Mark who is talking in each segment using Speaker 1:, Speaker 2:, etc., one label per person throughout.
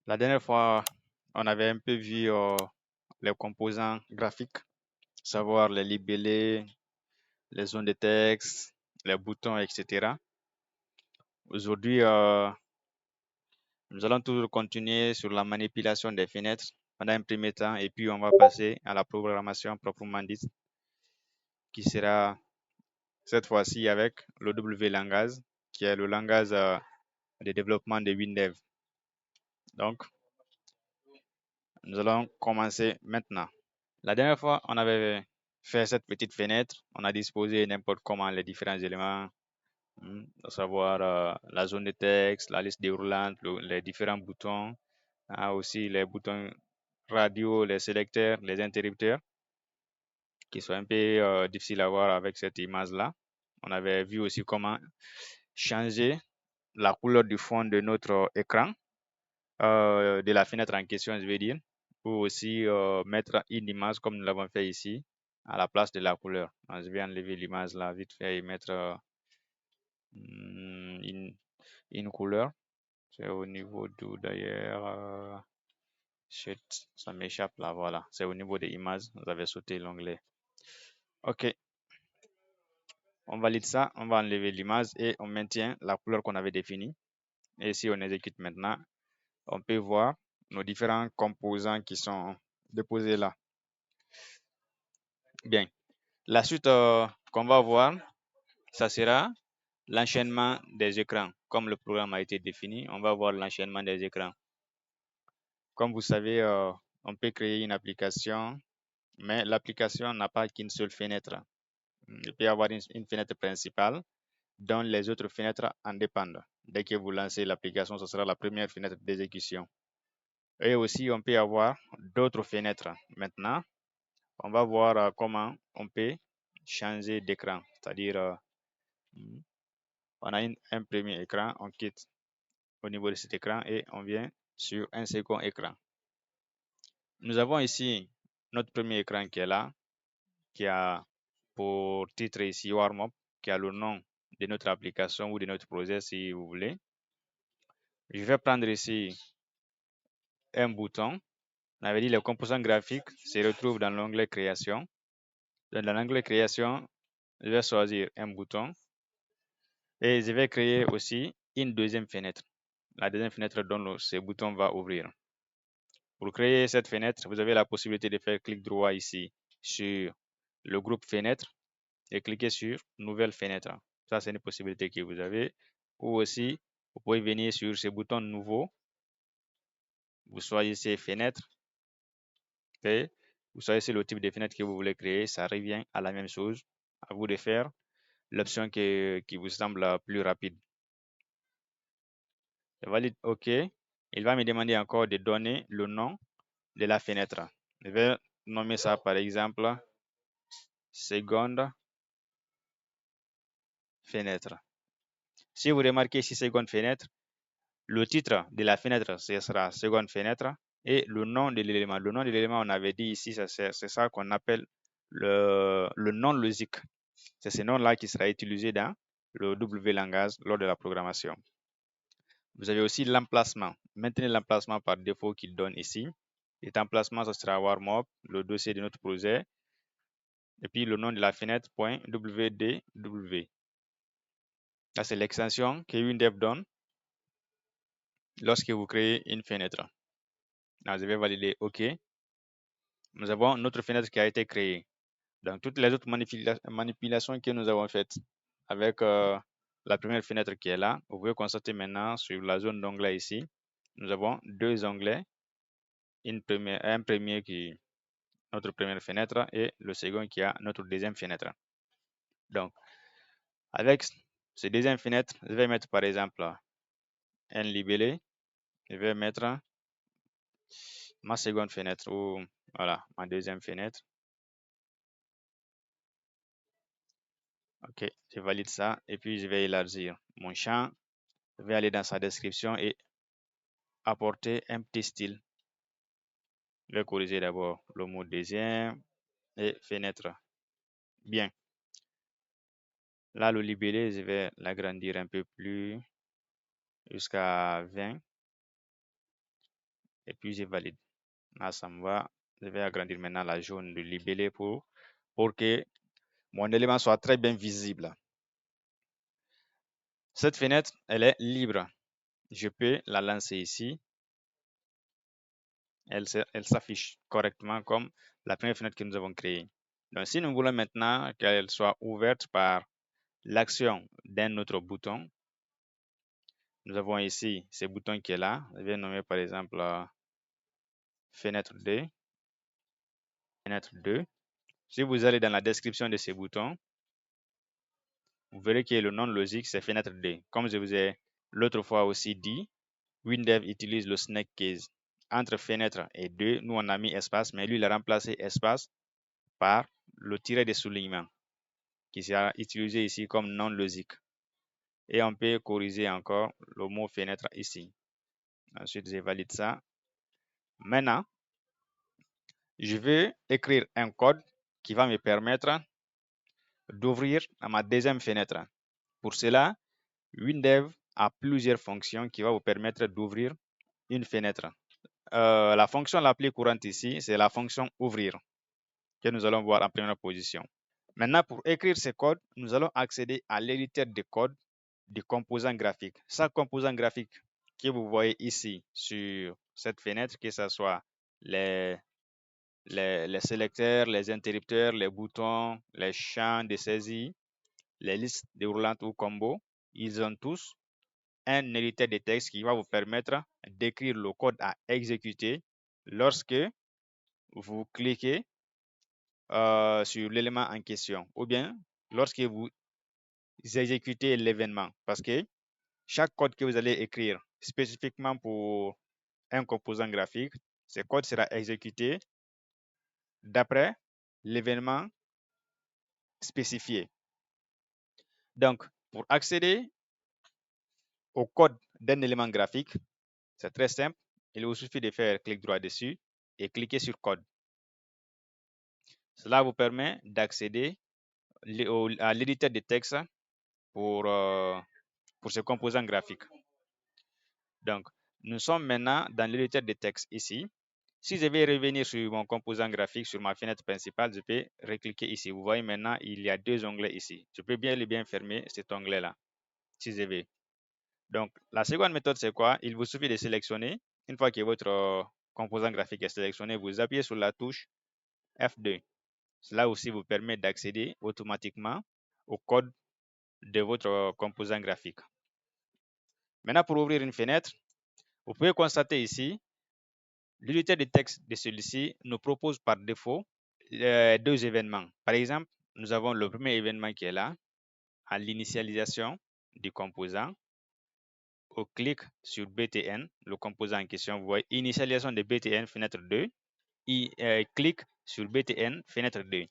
Speaker 1: La dernière fois, on avait un peu vu les composants graphiques, savoir les libellés, les zones de texte, les boutons, etc. Aujourd'hui, nous allons toujours continuer sur la manipulation des fenêtres pendant un premier temps et puis on va passer à la programmation proprement dite qui sera cette fois-ci avec le W langage qui est le langage de développement de Windev. Donc, nous allons commencer maintenant. La dernière fois, on avait fait cette petite fenêtre. On a disposé n'importe comment les différents éléments, à savoir la zone de texte, la liste déroulante, les différents boutons, aussi les boutons radio, les sélecteurs, les interrupteurs, qui sont un peu difficiles à voir avec cette image-là. On avait vu aussi comment changer la couleur du fond de notre écran, de la fenêtre en question, je vais dire, ou aussi mettre une image comme nous l'avons fait ici à la place de la couleur. Donc, je vais enlever l'image là vite fait et mettre une couleur. C'est au niveau d'où d'ailleurs, ça m'échappe là, voilà. C'est au niveau des images, vous avez sauté l'onglet. Ok, on valide ça, on va enlever l'image et on maintient la couleur qu'on avait définie. Et si on exécute maintenant, on peut voir nos différents composants qui sont déposés là. Bien. La suite qu'on va voir, ça sera l'enchaînement des écrans. Comme le programme a été défini, on va voir l'enchaînement des écrans. Comme vous savez, on peut créer une application, mais l'application n'a pas qu'une seule fenêtre. Il peut y avoir une fenêtre principale dont les autres fenêtres en dépendent. Dès que vous lancez l'application, ce sera la première fenêtre d'exécution. Et aussi, on peut avoir d'autres fenêtres. Maintenant, on va voir comment on peut changer d'écran. C'est-à-dire, on a un premier écran, on quitte au niveau de cet écran et on vient sur un second écran. Nous avons ici notre premier écran qui est là, qui a pour titre ici Warm-up, qui a le nom de notre application ou de notre projet si vous voulez. Je vais prendre ici un bouton. On avait dit les composants graphiques se retrouvent dans l'onglet création. Dans l'onglet création, je vais choisir un bouton et je vais créer aussi une deuxième fenêtre. La deuxième fenêtre dont ce bouton va ouvrir. Pour créer cette fenêtre, vous avez la possibilité de faire clic droit ici sur le groupe fenêtre et cliquer sur nouvelle fenêtre. Ça, c'est une possibilité que vous avez. Ou aussi, vous pouvez venir sur ce bouton nouveau. Vous choisissez fenêtre et vous choisissez le type de fenêtre que vous voulez créer. Ça revient à la même chose. À vous de faire l'option qui vous semble plus rapide. Je valide OK. Il va me demander encore de donner le nom de la fenêtre. Je vais nommer ça par exemple seconde fenêtre. Si vous remarquez ici seconde fenêtre, le titre de la fenêtre ce sera seconde fenêtre et le nom de l'élément. Le nom de l'élément, on avait dit ici, c'est ça qu'on appelle le nom logique. C'est ce nom-là qui sera utilisé dans le W langage lors de la programmation. Vous avez aussi l'emplacement. Maintenez l'emplacement par défaut qu'il donne ici. Cet emplacement, ce sera warm-up, le dossier de notre projet, et puis le nom de la fenêtre .wdw. Ça, c'est l'extension que WinDev donne lorsque vous créez une fenêtre. Là, je vais valider OK. Nous avons notre fenêtre qui a été créée. Donc, toutes les autres manipulations que nous avons faites avec la première fenêtre qui est là, vous pouvez constater maintenant sur la zone d'onglet ici, nous avons deux onglets, un premier qui est notre première fenêtre et le second qui a notre deuxième fenêtre. Donc, avec ces deuxième fenêtre, je vais mettre par exemple un libellé, je vais mettre ma seconde fenêtre ou voilà, ma deuxième fenêtre. Ok, je valide ça et puis je vais élargir mon champ. Je vais aller dans sa description et apporter un petit style. Je vais corriger d'abord le mot deuxième et fenêtre. Bien. Là, le libellé, je vais l'agrandir un peu plus jusqu'à 20. et puis je valide. Là, ça me va. Je vais agrandir maintenant la jaune de libellé pour que mon élément soit très bien visible. Cette fenêtre, elle est libre. Je peux la lancer ici. Elle s'affiche correctement comme la première fenêtre que nous avons créée. Donc, si nous voulons maintenant qu'elle soit ouverte par l'action d'un autre bouton, nous avons ici ce bouton qui est là. Je vais nommer par exemple fenêtre 2. Fenêtre 2. Si vous allez dans la description de ce bouton, vous verrez que le nom logique, c'est fenêtre 2. Comme je vous ai l'autre fois aussi dit, WinDev utilise le snake case. Entre fenêtre et 2, nous on a mis espace, mais lui il a remplacé espace par le tiret de soulignement qui sera utilisé ici comme non logique. Et on peut corriger encore le mot fenêtre ici. Ensuite, je valide ça. Maintenant, je vais écrire un code qui va me permettre d'ouvrir ma deuxième fenêtre. Pour cela, WinDev a plusieurs fonctions qui vont vous permettre d'ouvrir une fenêtre. La fonction la plus courante ici, c'est la fonction ouvrir que nous allons voir en première position. Maintenant, pour écrire ce code, nous allons accéder à l'éditeur de code du composant graphique. Chaque composant graphique que vous voyez ici sur cette fenêtre, que ce soit les sélecteurs, les interrupteurs, les boutons, les champs de saisie, les listes déroulantes ou combos, ils ont tous un éditeur de texte qui va vous permettre d'écrire le code à exécuter lorsque vous cliquez sur l'élément en question ou bien lorsque vous exécutez l'événement, parce que chaque code que vous allez écrire spécifiquement pour un composant graphique, ce code sera exécuté d'après l'événement spécifié. Donc, pour accéder au code d'un élément graphique, c'est très simple. Il vous suffit de faire clic droit dessus et cliquer sur code. Cela vous permet d'accéder à l'éditeur de texte pour ce composant graphique. Donc, nous sommes maintenant dans l'éditeur de texte ici. Si je vais revenir sur mon composant graphique, sur ma fenêtre principale, je peux recliquer ici. Vous voyez maintenant, il y a deux onglets ici. Je peux bien fermer cet onglet-là, si je veux. Donc, la seconde méthode, c'est quoi? Il vous suffit de sélectionner. Une fois que votre composant graphique est sélectionné, vous appuyez sur la touche F2. Cela aussi vous permet d'accéder automatiquement au code de votre composant graphique. Maintenant, pour ouvrir une fenêtre, vous pouvez constater ici, l'éditeur de texte de celui-ci nous propose par défaut deux événements. Par exemple, nous avons le premier événement qui est là, à l'initialisation du composant. Au clic sur BTN, le composant en question, vous voyez initialisation de BTN fenêtre 2. Clic sur BTN fenêtre 2.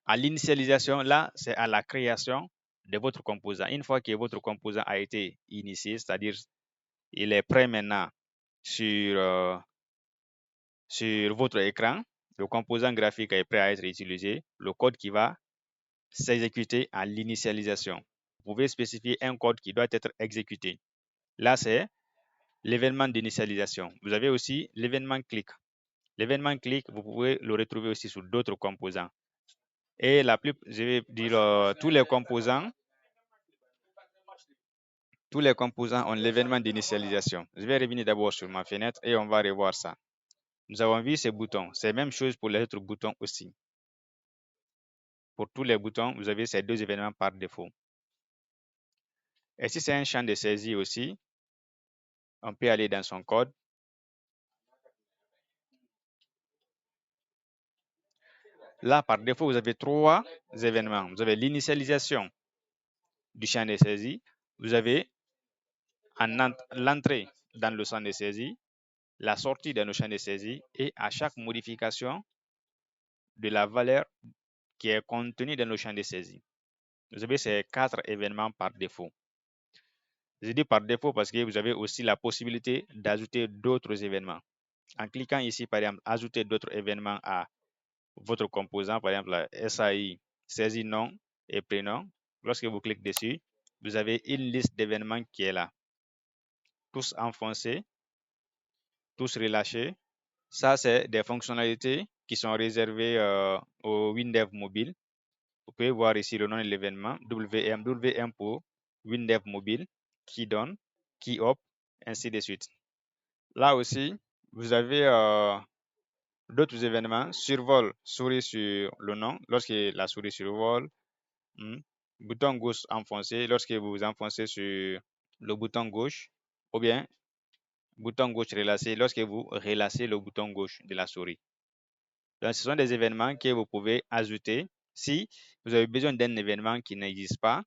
Speaker 1: À l'initialisation, là, c'est à la création de votre composant. Une fois que votre composant a été initié, c'est-à-dire il est prêt maintenant sur votre écran, le composant graphique est prêt à être utilisé, le code qui va s'exécuter à l'initialisation. Vous pouvez spécifier un code qui doit être exécuté. Là, c'est l'événement d'initialisation. Vous avez aussi l'événement clic. L'événement clic, vous pouvez le retrouver aussi sur d'autres composants. Et je vais dire tous les composants ont l'événement d'initialisation. Je vais revenir d'abord sur ma fenêtre et on va revoir ça. Nous avons vu ces boutons. C'est la même chose pour les autres boutons aussi. Pour tous les boutons, vous avez ces deux événements par défaut. Et si c'est un champ de saisie aussi, on peut aller dans son code. Là, par défaut, vous avez trois événements. Vous avez l'initialisation du champ de saisie. Vous avez l'entrée dans le champ de saisie, la sortie dans le champ de saisie et à chaque modification de la valeur qui est contenue dans le champ de saisie. Vous avez ces quatre événements par défaut. Je dis par défaut parce que vous avez aussi la possibilité d'ajouter d'autres événements. En cliquant ici, par exemple, ajouter d'autres événements à votre composant, par exemple, la SAI, saisie nom et prénom. Lorsque vous cliquez dessus, vous avez une liste d'événements qui est là. Tous enfoncés, tous relâchés Ça, c'est des fonctionnalités qui sont réservées au WinDev mobile. Vous pouvez voir ici le nom de l'événement, WM, WM pour WinDev mobile, qui donne, qui op, ainsi de suite. Là aussi, vous avez d'autres événements, survol, souris sur le nom, lorsque la souris survole, bouton gauche enfoncé, lorsque vous enfoncez sur le bouton gauche, ou bien bouton gauche relâché, lorsque vous relâchez le bouton gauche de la souris. Donc, ce sont des événements que vous pouvez ajouter si vous avez besoin d'un événement qui n'existe pas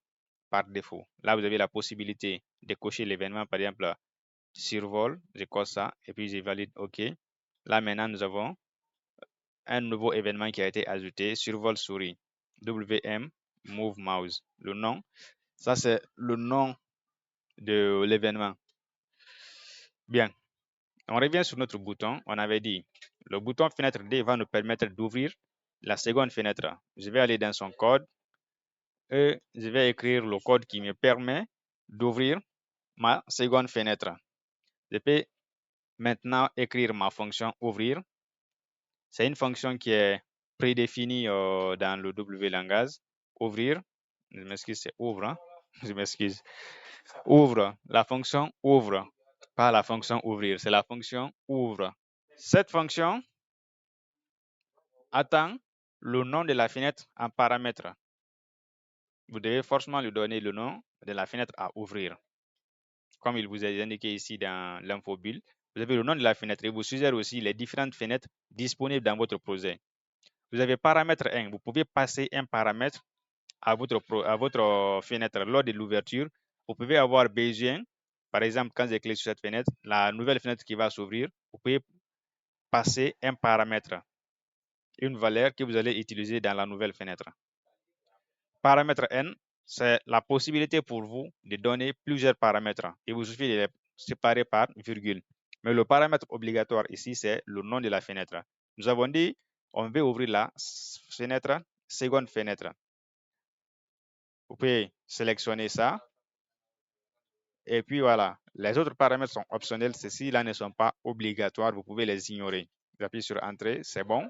Speaker 1: par défaut. Là, vous avez la possibilité de cocher l'événement, par exemple, survol, je coche ça, et puis je valide OK. Là, maintenant, nous avons un nouveau événement qui a été ajouté, survol souris, WM, move mouse. Le nom, ça c'est le nom de l'événement. Bien, on revient sur notre bouton. On avait dit, le bouton fenêtre D va nous permettre d'ouvrir la seconde fenêtre. Je vais aller dans son code et je vais écrire le code qui me permet d'ouvrir ma seconde fenêtre. Je peux maintenant écrire ma fonction ouvrir. C'est une fonction qui est prédéfinie dans le W langage. Ouvrir, je m'excuse, c'est ouvre. Hein? Je m'excuse. Ouvre, la fonction ouvre, pas la fonction ouvrir, c'est la fonction ouvre. Cette fonction attend le nom de la fenêtre en paramètre. Vous devez forcément lui donner le nom de la fenêtre à ouvrir. Comme il vous est indiqué ici dans l'infobulle, vous avez le nom de la fenêtre et vous suggère aussi les différentes fenêtres disponibles dans votre projet. Vous avez paramètre 1, vous pouvez passer un paramètre à votre fenêtre lors de l'ouverture. Vous pouvez avoir besoin, par exemple, quand j'ai cliqué sur cette fenêtre, la nouvelle fenêtre qui va s'ouvrir, vous pouvez passer un paramètre, une valeur que vous allez utiliser dans la nouvelle fenêtre. Paramètre N, c'est la possibilité pour vous de donner plusieurs paramètres. Il vous suffit de les séparer par virgule. Mais le paramètre obligatoire ici, c'est le nom de la fenêtre. Nous avons dit, on veut ouvrir la fenêtre, seconde fenêtre. Vous pouvez sélectionner ça. Et puis voilà, les autres paramètres sont optionnels. Ceux-ci-là ne sont pas obligatoires. Vous pouvez les ignorer. J'appuie sur Entrée, c'est bon.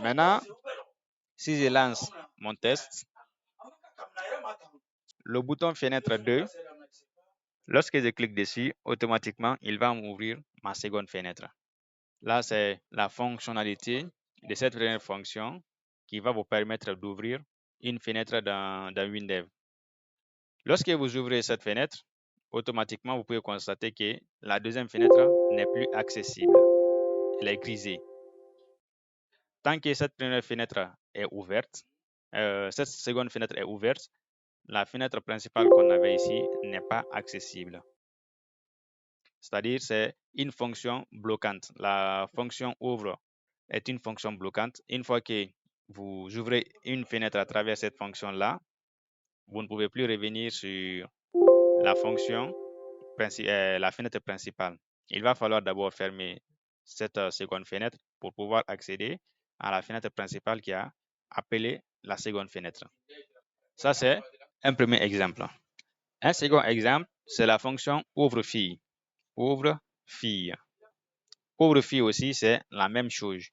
Speaker 1: Maintenant, si je lance mon test, le bouton fenêtre 2, lorsque je clique dessus, automatiquement, il va m'ouvrir ma seconde fenêtre. Là, c'est la fonctionnalité de cette première fonction qui va vous permettre d'ouvrir une fenêtre dans WinDev. Lorsque vous ouvrez cette fenêtre, automatiquement, vous pouvez constater que la deuxième fenêtre n'est plus accessible. Elle est grisée. Tant que cette première fenêtre est ouverte, cette seconde fenêtre est ouverte, la fenêtre principale qu'on avait ici n'est pas accessible. C'est-à-dire, c'est une fonction bloquante. La fonction ouvre est une fonction bloquante. Une fois que vous ouvrez une fenêtre à travers cette fonction-là, vous ne pouvez plus revenir sur la fonction, la fenêtre principale. Il va falloir d'abord fermer cette seconde fenêtre pour pouvoir accéder à la fenêtre principale qui a appelé la seconde fenêtre. Ça, c'est un premier exemple. Un second exemple, c'est la fonction ouvre-fille. Ouvre-fille. Ouvre-fille aussi, c'est la même chose.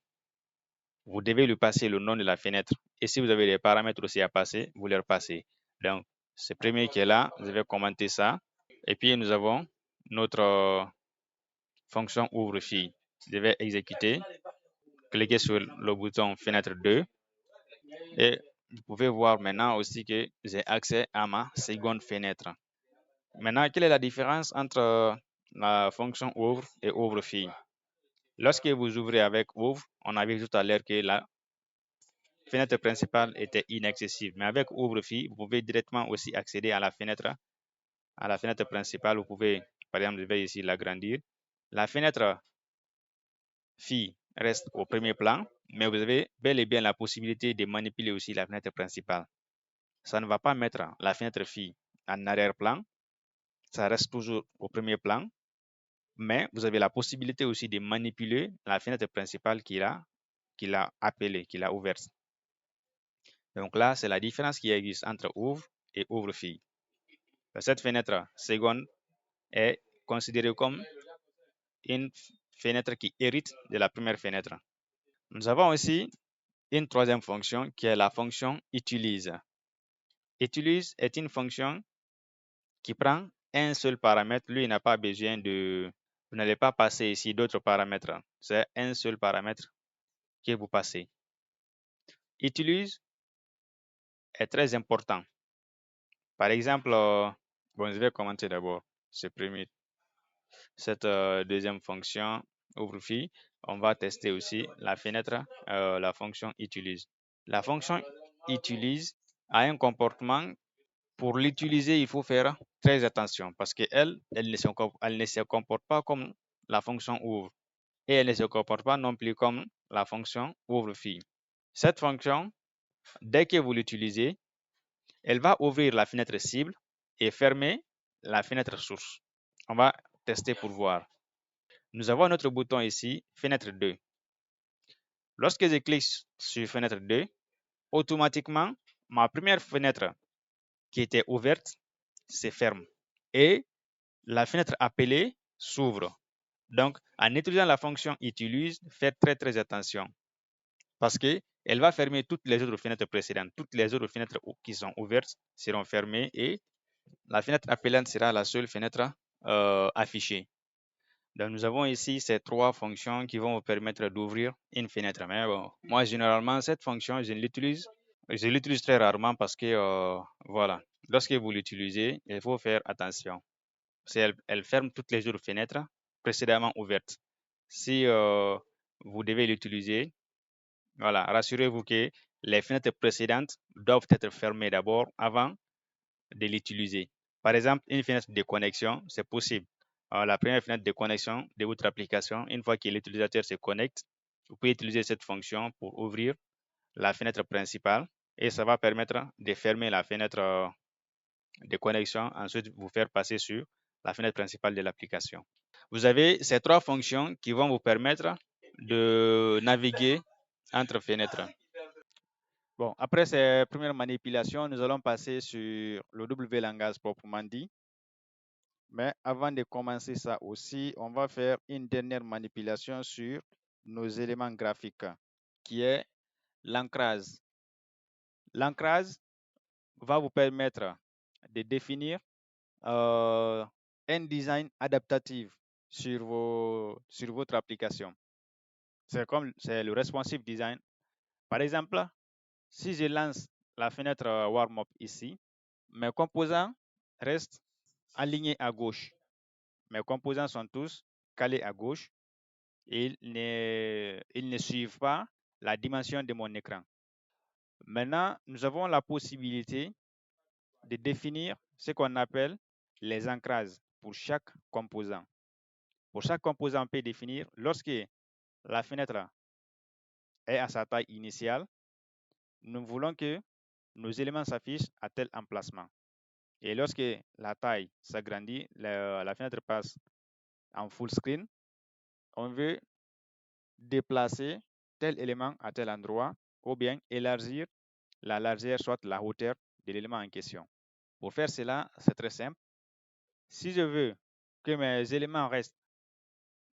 Speaker 1: Vous devez lui passer le nom de la fenêtre. Et si vous avez des paramètres aussi à passer, vous les repassez. Donc, ce premier qui est là, je vais commenter ça. Et puis, nous avons notre fonction ouvre-fille. Je vais exécuter. Cliquez sur le bouton fenêtre 2. Et vous pouvez voir maintenant aussi que j'ai accès à ma seconde fenêtre. Maintenant, quelle est la différence entre la fonction ouvre et ouvre-fille? Lorsque vous ouvrez avec ouvre, on a vu tout à l'heure que la fenêtre principale était inaccessible. Mais avec ouvre-fille, vous pouvez directement aussi accéder à la fenêtre principale. Vous pouvez, par exemple, je vais ici l'agrandir. La fenêtre fille reste au premier plan, mais vous avez bel et bien la possibilité de manipuler aussi la fenêtre principale. Ça ne va pas mettre la fenêtre fille en arrière-plan, ça reste toujours au premier plan, mais vous avez la possibilité aussi de manipuler la fenêtre principale qu'il a appelée, qu'il a ouverte. Donc là, c'est la différence qui existe entre ouvre et ouvre-fille. Cette fenêtre seconde est considérée comme une fenêtre qui hérite de la première fenêtre. Nous avons aussi une troisième fonction qui est la fonction utilise. Utilise est une fonction qui prend un seul paramètre. Lui, il n'a pas besoin de... Vous n'allez pas passer ici d'autres paramètres. C'est un seul paramètre que vous passez. Utilise est très important. Par exemple, bon, je vais commenter d'abord, supprimer cette deuxième fonction ouvre-fil. On va tester aussi la fenêtre, la fonction utilise. La fonction utilise a un comportement. Pour l'utiliser, il faut faire très attention parce qu'elle ne se comporte pas comme la fonction ouvre et elle ne se comporte pas non plus comme la fonction ouvre-fil. Cette fonction, dès que vous l'utilisez, elle va ouvrir la fenêtre cible et fermer la fenêtre source. On va tester pour voir. Nous avons notre bouton ici, fenêtre 2. Lorsque je clique sur fenêtre 2, automatiquement, ma première fenêtre qui était ouverte se ferme et la fenêtre appelée s'ouvre. Donc, en utilisant la fonction utilise, faites très attention parce qu'elle va fermer toutes les autres fenêtres précédentes. Toutes les autres fenêtres qui sont ouvertes seront fermées et la fenêtre appelante sera la seule fenêtre affichée. Donc, nous avons ici ces trois fonctions qui vont vous permettre d'ouvrir une fenêtre. Mais bon, moi, généralement, cette fonction, je l'utilise très rarement parce que, voilà, lorsque vous l'utilisez, il faut faire attention. Elle ferme toutes les autres fenêtres précédemment ouvertes. Si vous devez l'utiliser, voilà, rassurez-vous que les fenêtres précédentes doivent être fermées d'abord avant de l'utiliser. Par exemple, une fenêtre de connexion, c'est possible. La première fenêtre de connexion de votre application, une fois que l'utilisateur se connecte, vous pouvez utiliser cette fonction pour ouvrir la fenêtre principale et ça va permettre de fermer la fenêtre de connexion, ensuite vous faire passer sur la fenêtre principale de l'application. Vous avez ces trois fonctions qui vont vous permettre de naviguer entre fenêtres. Bon, après ces premières manipulations, nous allons passer sur le W langage proprement dit. Mais avant de commencer ça aussi, on va faire une dernière manipulation sur nos éléments graphiques, qui est l'ancrage. L'ancrage va vous permettre de définir un design adaptatif sur votre application. C'est le responsive design. Par exemple, si je lance la fenêtre warm-up ici, mes composants restent alignés à gauche. Mes composants sont tous calés à gauche et ils ne suivent pas la dimension de mon écran. Maintenant, nous avons la possibilité de définir ce qu'on appelle les ancrages pour chaque composant. Pour chaque composant, on peut définir lorsque la fenêtre est à sa taille initiale, nous voulons que nos éléments s'affichent à tel emplacement. Et lorsque la taille s'agrandit, la fenêtre passe en full screen, on veut déplacer tel élément à tel endroit ou bien élargir la largeur, soit la hauteur de l'élément en question. Pour faire cela, c'est très simple. Si je veux que mes éléments restent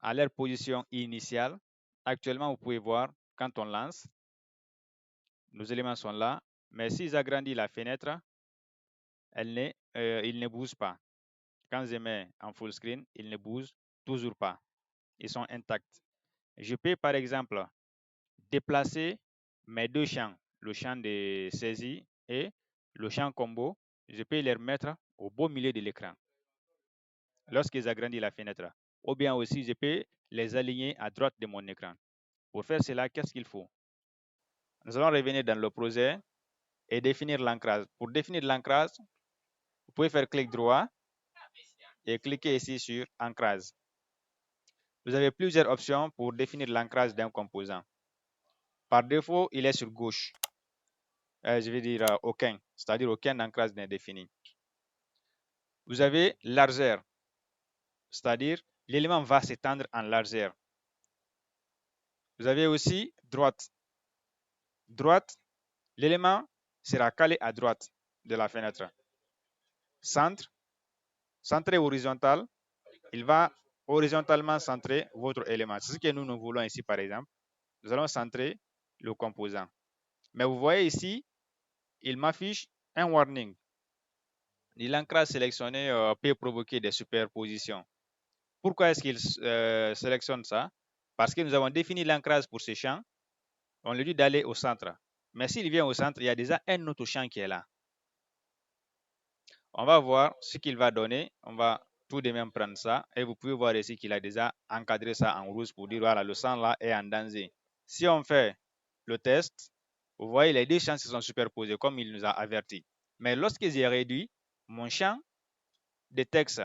Speaker 1: à leur position initiale, actuellement, vous pouvez voir, quand on lance, nos éléments sont là, mais si j'agrandis la fenêtre, ils ne bougent pas. Quand je mets en full screen, ils ne bougent toujours pas. Ils sont intacts. Je peux, par exemple, déplacer mes deux champs, le champ de saisie et le champ combo. Je peux les remettre au beau milieu de l'écran lorsque j'agrandis la fenêtre. Ou bien aussi, je peux les aligner à droite de mon écran. Pour faire cela, qu'est-ce qu'il faut? Nous allons revenir dans le projet et définir l'ancrage. Pour définir l'ancrage, vous pouvez faire clic droit et cliquer ici sur ancrage. Vous avez plusieurs options pour définir l'ancrage d'un composant. Par défaut, il est sur gauche. Je vais dire aucun, c'est-à-dire aucun ancrage n'est défini. Vous avez largeur, c'est-à-dire l'élément va s'étendre en largeur. Vous avez aussi droite. Droite, l'élément sera calé à droite de la fenêtre. Centre, centré horizontal, il va horizontalement centrer votre élément. C'est ce que nous voulons ici, par exemple. Nous allons centrer le composant. Mais vous voyez ici, il m'affiche un warning. L'ancrage sélectionné peut provoquer des superpositions. Pourquoi est-ce qu'il sélectionne ça? Parce que nous avons défini l'ancrage pour ce champ. On lui dit d'aller au centre. Mais s'il vient au centre, il y a déjà un autre champ qui est là. On va voir ce qu'il va donner. On va tout de même prendre ça. Et vous pouvez voir ici qu'il a déjà encadré ça en rouge pour dire voilà, le sang là est en danger. Si on fait le test, vous voyez les deux champs se sont superposés comme il nous a averti. Mais lorsque j'ai réduit, mon champ de texte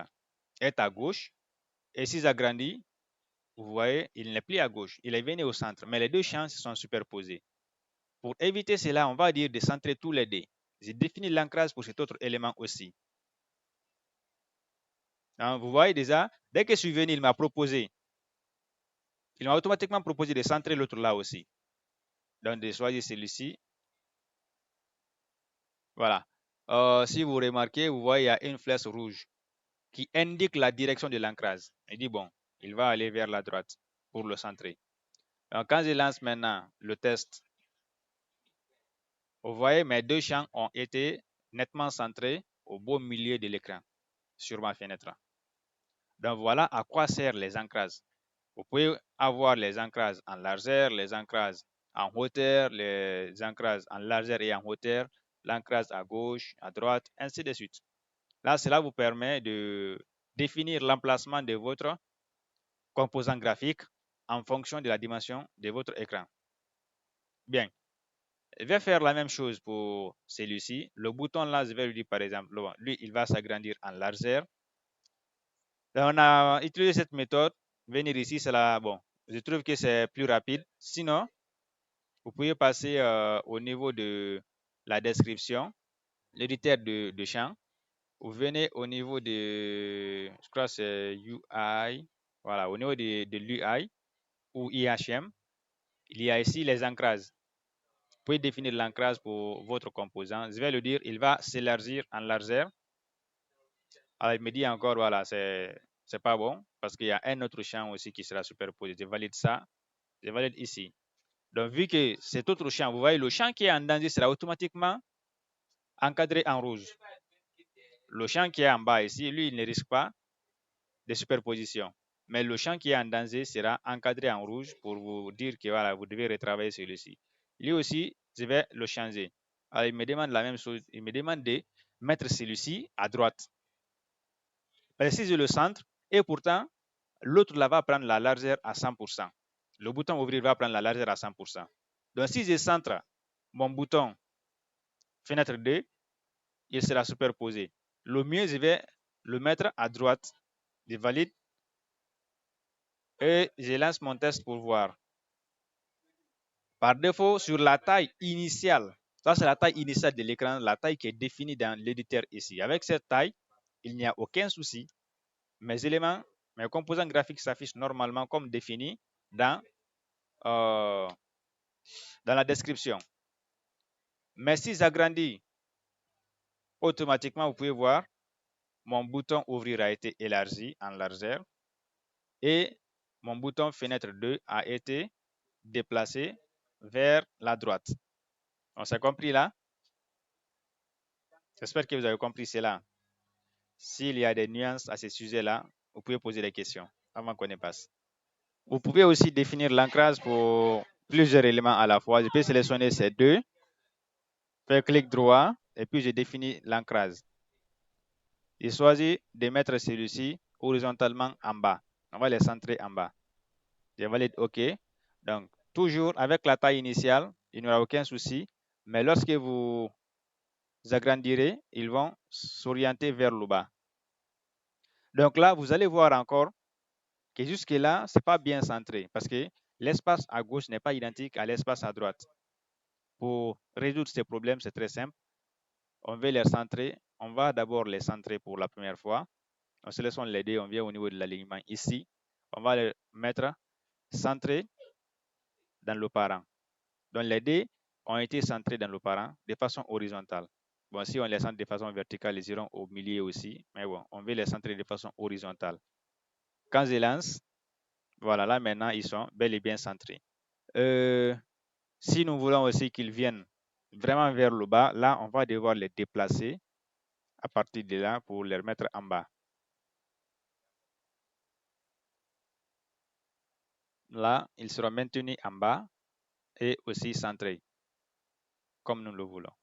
Speaker 1: est à gauche. Et si j'agrandis, vous voyez, il n'est plus à gauche. Il est venu au centre. Mais les deux champs se sont superposés. Pour éviter cela, on va dire de centrer tous les deux. J'ai défini l'ancrage pour cet autre élément aussi. Hein, vous voyez déjà, dès que je suis venu, il m'a automatiquement proposé de centrer l'autre là aussi. Donc, de choisir celui-ci. Voilà. Si vous remarquez, vous voyez, il y a une flèche rouge qui indique la direction de l'ancrage. Il dit, bon, il va aller vers la droite pour le centrer. Donc, quand je lance maintenant le test, vous voyez, mes deux champs ont été nettement centrés au beau milieu de l'écran sur ma fenêtre. Donc, voilà à quoi servent les ancrages. Vous pouvez avoir les ancrages en largeur, les ancrages en hauteur, les ancrages en largeur et en hauteur, l'ancrage à gauche, à droite, ainsi de suite. Là, cela vous permet de définir l'emplacement de votre composant graphique en fonction de la dimension de votre écran. Bien, je vais faire la même chose pour celui-ci. Le bouton là, je vais lui dire par exemple, lui, il va s'agrandir en largeur. Donc, on a utilisé cette méthode. Venir ici, c'est là, bon, je trouve que c'est plus rapide. Sinon, vous pouvez passer au niveau de la description, l'éditeur de champ. Vous venez au niveau de, je crois que c'est UI, voilà, au niveau de l'UI ou IHM, il y a ici les ancrages. Vous pouvez définir l'ancrage pour votre composant. Je vais le dire, il va s'élargir en largeur. Alors, il me dit encore, voilà, c'est pas bon parce qu'il y a un autre champ aussi qui sera superposé. Je valide ça, je valide ici. Donc, vu que cet autre champ, vous voyez, le champ qui est en danger sera automatiquement encadré en rouge. Le champ qui est en bas ici, lui, il ne risque pas de superposition. Mais le champ qui est en danger sera encadré en rouge pour vous dire que voilà, vous devez retravailler celui-ci. Lui aussi, je vais le changer. Alors, il me demande la même chose. Il me demande de mettre celui-ci à droite. Si je le centre, et pourtant, l'autre là va prendre la largeur à 100%. Le bouton ouvrir va prendre la largeur à 100%. Donc, si je centre mon bouton fenêtre 2, il sera superposé. Le mieux, je vais le mettre à droite. Je valide et je lance mon test pour voir. Par défaut, sur la taille initiale, ça c'est la taille initiale de l'écran, la taille qui est définie dans l'éditeur ici. Avec cette taille, il n'y a aucun souci. Mes éléments, mes composants graphiques s'affichent normalement comme défini dans la description. Mais si j'agrandis, automatiquement, vous pouvez voir, mon bouton ouvrir a été élargi en largeur et mon bouton fenêtre 2 a été déplacé vers la droite. On s'est compris là? J'espère que vous avez compris cela. S'il y a des nuances à ce sujet-là, vous pouvez poser des questions avant qu'on y passe. Vous pouvez aussi définir l'ancrage pour plusieurs éléments à la fois. Je peux sélectionner ces deux, faire clic droit et puis je définis l'ancrage. Je choisis de mettre celui-ci horizontalement en bas. On va les centrer en bas. Je valide OK. Donc, toujours avec la taille initiale, il n'y aura aucun souci. Mais lorsque vous agrandirez, ils vont s'orienter vers le bas. Donc là, vous allez voir encore que jusque-là, ce n'est pas bien centré parce que l'espace à gauche n'est pas identique à l'espace à droite. Pour résoudre ces problèmes, c'est très simple. On veut les centrer. On va d'abord les centrer pour la première fois. On sélectionne les deux, on vient au niveau de l'alignement ici. On va les mettre centrés dans le parent. Donc les deux ont été centrés dans le parent de façon horizontale. Bon, si on les centre de façon verticale, ils iront au milieu aussi. Mais bon, on veut les centrer de façon horizontale. Quand je lance, voilà, là maintenant, ils sont bel et bien centrés. Si nous voulons aussi qu'ils viennent vraiment vers le bas, là, on va devoir les déplacer à partir de là pour les remettre en bas. Là, ils seront maintenus en bas et aussi centrés, comme nous le voulons.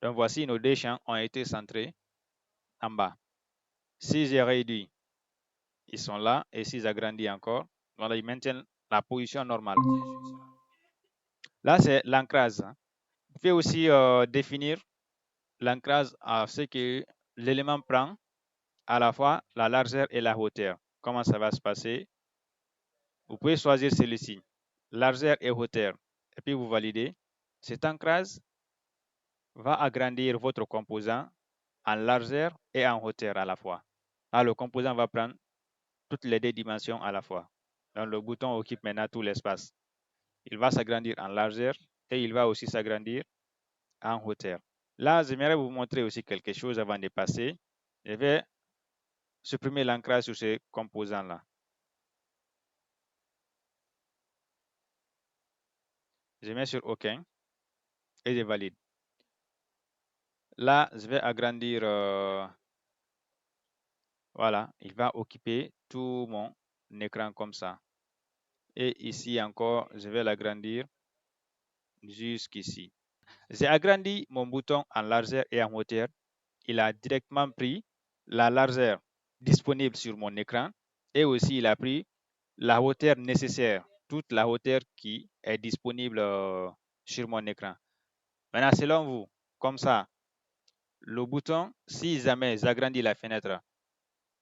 Speaker 1: Donc, voici nos deux champs ont été centrés en bas. Si j'ai réduit, ils sont là, et si j'agrandis encore, voilà, ils maintiennent la position normale. Là, c'est l'ancrage. Vous pouvez aussi définir l'ancrage à ce que l'élément prend à la fois la largeur et la hauteur. Comment ça va se passer? Vous pouvez choisir celui-ci, largeur et hauteur, et puis vous validez. Cet ancrage va agrandir votre composant en largeur et en hauteur à la fois. Là, le composant va prendre toutes les deux dimensions à la fois. Donc, le bouton occupe maintenant tout l'espace. Il va s'agrandir en largeur et il va aussi s'agrandir en hauteur. Là, j'aimerais vous montrer aussi quelque chose avant de passer. Je vais supprimer l'ancrage sur ces composants-là. Je mets sur OK et je valide. Là, je vais agrandir. Voilà, il va occuper tout mon écran comme ça. Et ici encore, je vais l'agrandir jusqu'ici. J'ai agrandi mon bouton en largeur et en hauteur. Il a directement pris la largeur disponible sur mon écran et aussi il a pris la hauteur nécessaire, toute la hauteur qui est disponible sur mon écran. Maintenant, selon vous, comme ça, le bouton, si jamais j'agrandis la fenêtre,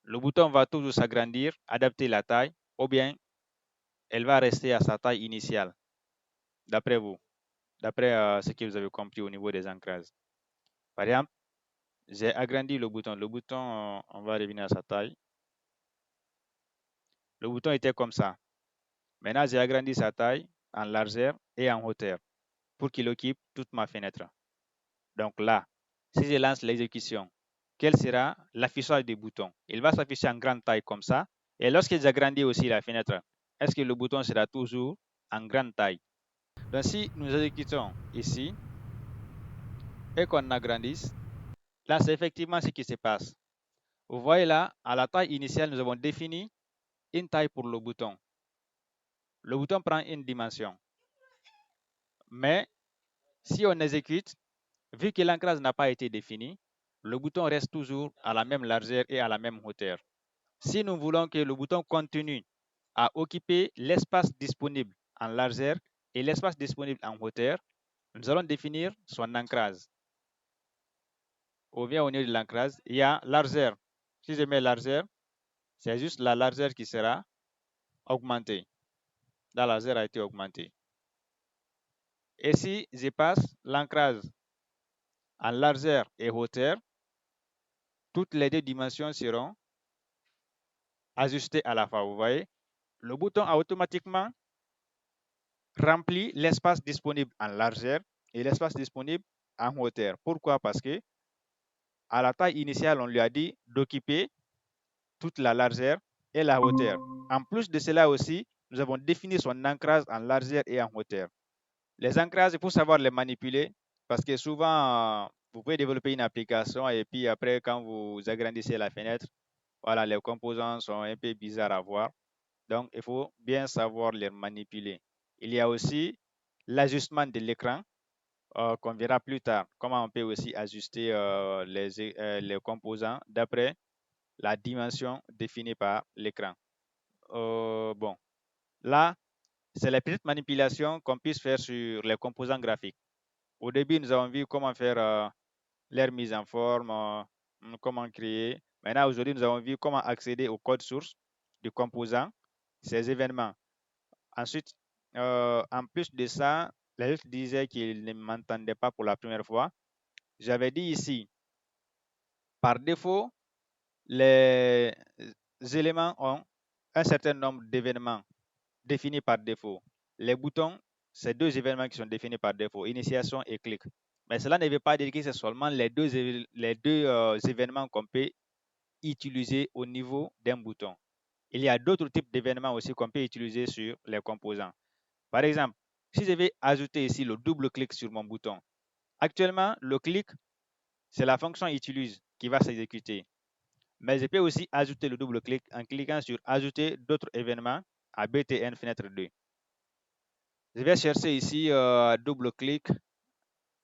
Speaker 1: le bouton va toujours s'agrandir, adapter la taille, ou bien elle va rester à sa taille initiale, d'après vous, d'après ce que vous avez compris au niveau des ancrages. Par exemple, j'ai agrandi le bouton. Le bouton, on va revenir à sa taille. Le bouton était comme ça. Maintenant, j'ai agrandi sa taille en largeur et en hauteur pour qu'il occupe toute ma fenêtre. Donc là, si je lance l'exécution, quel sera l'affichage du bouton? Il va s'afficher en grande taille comme ça. Et lorsque j'agrandis aussi la fenêtre, est-ce que le bouton sera toujours en grande taille? Donc si nous exécutons ici et qu'on agrandisse, là c'est effectivement ce qui se passe. Vous voyez là, à la taille initiale, nous avons défini une taille pour le bouton. Le bouton prend une dimension. Mais si on exécute, vu que l'ancrage n'a pas été défini, le bouton reste toujours à la même largeur et à la même hauteur. Si nous voulons que le bouton continue à occuper l'espace disponible en largeur et l'espace disponible en hauteur, nous allons définir son ancrage. On vient au niveau de l'ancrage, il y a largeur. Si je mets largeur, c'est juste la largeur qui sera augmentée. La largeur a été augmentée. Et si je passe l'ancrage en largeur et hauteur, toutes les deux dimensions seront ajustées à la fois. Vous voyez, le bouton a automatiquement rempli l'espace disponible en largeur et l'espace disponible en hauteur. Pourquoi? Parce que à la taille initiale, on lui a dit d'occuper toute la largeur et la hauteur. En plus de cela aussi, nous avons défini son ancrage en largeur et en hauteur. Les ancrages, il faut savoir les manipuler parce que souvent, vous pouvez développer une application et puis après, quand vous agrandissez la fenêtre, voilà, les composants sont un peu bizarres à voir. Donc, il faut bien savoir les manipuler. Il y a aussi l'ajustement de l'écran qu'on verra plus tard. Comment on peut aussi ajuster les composants d'après la dimension définie par l'écran. Bon, là, c'est les petites manipulations qu'on puisse faire sur les composants graphiques. Au début, nous avons vu comment faire leur mise en forme, comment créer. Maintenant, aujourd'hui, nous avons vu comment accéder au code source du composant, ces événements. Ensuite, en plus de ça, les autres disaient qu'ils ne m'entendaient pas pour la première fois. J'avais dit ici, par défaut, les éléments ont un certain nombre d'événements définis par défaut. Les boutons, c'est deux événements qui sont définis par défaut, initiation et clic. Mais cela ne veut pas dire que c'est seulement les deux événements qu'on peut utiliser au niveau d'un bouton. il y a d'autres types d'événements aussi qu'on peut utiliser sur les composants. Par exemple, si je vais ajouter ici le double-clic sur mon bouton, actuellement, le clic, c'est la fonction utilise qui va s'exécuter. Mais je peux aussi ajouter le double-clic en cliquant sur ajouter d'autres événements à BTN fenêtre 2. Je vais chercher ici double-clic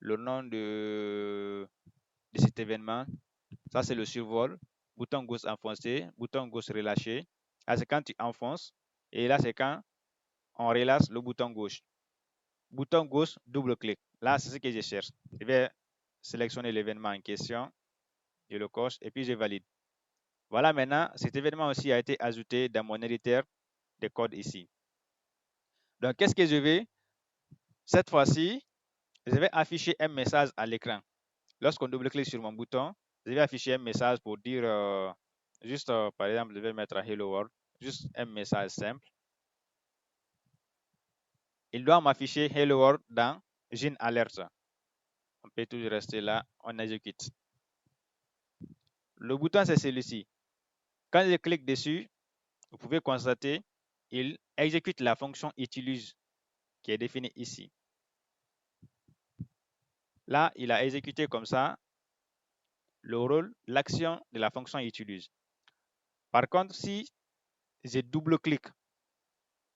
Speaker 1: le nom de cet événement. Ça, c'est le survol. Bouton gauche enfoncé, bouton gauche relâché. Là, c'est quand tu enfonces. Et là, c'est quand on relâche le bouton gauche. Bouton gauche, double-clic. Là, c'est ce que je cherche. Je vais sélectionner l'événement en question. Je le coche et puis je valide. Voilà, maintenant, cet événement aussi a été ajouté dans mon éditeur de code ici. Donc, qu'est-ce que je vais? Cette fois-ci, je vais afficher un message à l'écran. Lorsqu'on double-clique sur mon bouton, je vais afficher un message pour dire, par exemple, je vais mettre à Hello World, juste un message simple. Il doit m'afficher Hello World dans Gene Alert. On peut toujours rester là, on exécute. Le bouton, c'est celui-ci. Quand je clique dessus, vous pouvez constater, il exécute la fonction utilise qui est définie ici. Là, il a exécuté comme ça le rôle, l'action de la fonction utilise. Par contre, si je double-clique,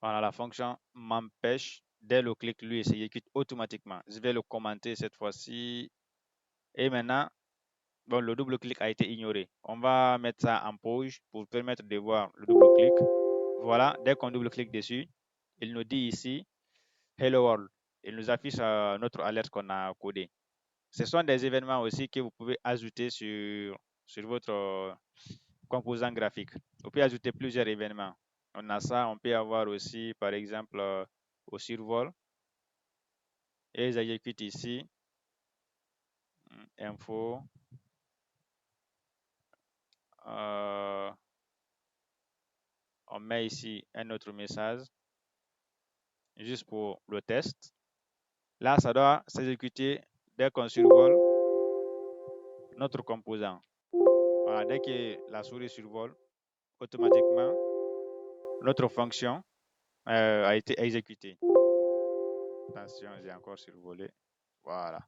Speaker 1: voilà, la fonction m'empêche, dès le clic, lui, il s'exécute automatiquement. Je vais le commenter cette fois-ci. Et maintenant, bon, le double-clic a été ignoré. On va mettre ça en pause pour permettre de voir le double-clic. Voilà, dès qu'on double-clique dessus, il nous dit ici Hello World. Il nous affiche notre alerte qu'on a codée. Ce sont des événements aussi que vous pouvez ajouter sur votre composant graphique. Vous pouvez ajouter plusieurs événements. On a ça, on peut avoir aussi, par exemple, au survol. Et j'exécute ici, info. On met ici un autre message, juste pour le test. Là, ça doit s'exécuter dès qu'on survole notre composant. Voilà, dès que la souris survole, automatiquement, notre fonction a été exécutée. Attention, j'ai encore survolé. Voilà.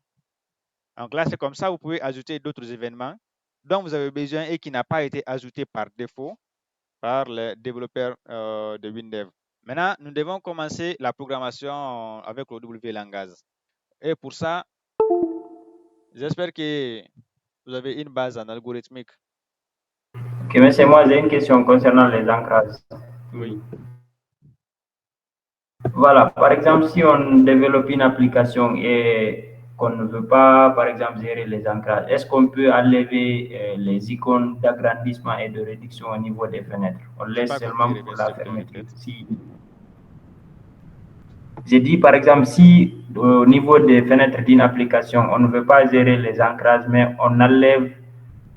Speaker 1: Donc là, c'est comme ça, vous pouvez ajouter d'autres événements dont vous avez besoin et qui n'ont pas été ajoutés par défaut par les développeurs de WinDev. Maintenant, nous devons commencer la programmation avec le W langage. Et pour ça, j'espère que vous avez une base en algorithmique.
Speaker 2: Ok, mais c'est moi, j'ai une question concernant les ancrages.
Speaker 1: Oui.
Speaker 2: Voilà, par exemple, si on développe une application et qu'on ne veut pas, par exemple, gérer les ancrages, est-ce qu'on peut enlever les icônes d'agrandissement et de réduction au niveau des fenêtres? On
Speaker 1: J'ai
Speaker 2: laisse
Speaker 1: pas compris,
Speaker 2: seulement pour
Speaker 1: répète
Speaker 2: la
Speaker 1: s'il te plaît,
Speaker 2: fermeture.
Speaker 1: répète.
Speaker 2: Si, j'ai dit, par exemple, si au niveau des fenêtres d'une application, on ne veut pas gérer les ancrages, mais on enlève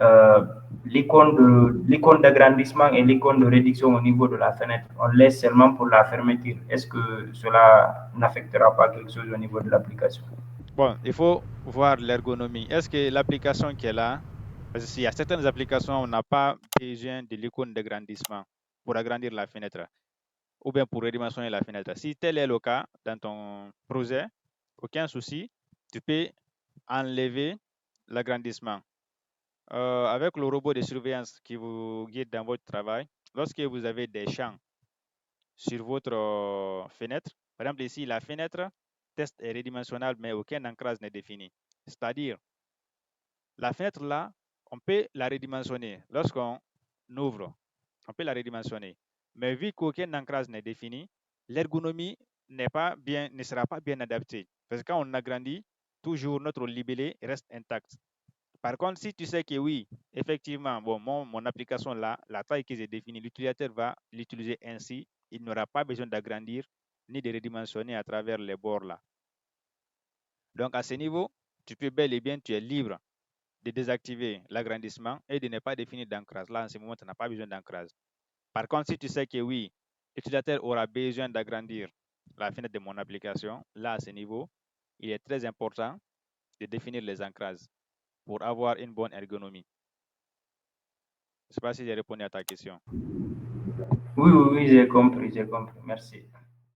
Speaker 2: euh, l'icône d'agrandissement et l'icône de réduction au niveau de la fenêtre, on laisse seulement pour la fermeture. Est-ce que cela n'affectera pas quelque chose au niveau de l'application?
Speaker 1: Bon, il faut voir l'ergonomie. Est-ce que l'application qui est là, parce qu'il y a certaines applications, on n'a pas besoin de l'icône d'agrandissement pour agrandir la fenêtre ou bien pour redimensionner la fenêtre. Si tel est le cas dans ton projet, aucun souci, tu peux enlever l'agrandissement. Avec le robot de surveillance qui vous guide dans votre travail, lorsque vous avez des champs sur votre fenêtre, par exemple ici, la fenêtre test est redimensionnable, mais aucun ancrage n'est défini. C'est-à-dire, la fenêtre là, on peut la redimensionner. Lorsqu'on ouvre, on peut la redimensionner. Mais vu qu'aucun ancrage n'est défini, l'ergonomie ne sera pas bien adaptée. Parce que quand on agrandit, toujours notre libellé reste intact. Par contre, si tu sais que oui, effectivement, bon, mon application là, la taille que j'ai définie, l'utilisateur va l'utiliser ainsi, il n'aura pas besoin d'agrandir ni de redimensionner à travers les bords là. Donc à ce niveau, tu peux bel et bien, tu es libre de désactiver l'agrandissement et de ne pas définir d'ancrage. Là, en ce moment, tu n'as pas besoin d'ancrage. Par contre, si tu sais que oui, l'utilisateur aura besoin d'agrandir la fenêtre de mon application, là, à ce niveau, il est très important de définir les ancrages pour avoir une bonne ergonomie. Je ne sais pas si j'ai répondu à ta question.
Speaker 2: Oui, oui, oui, j'ai compris, j'ai compris. Merci.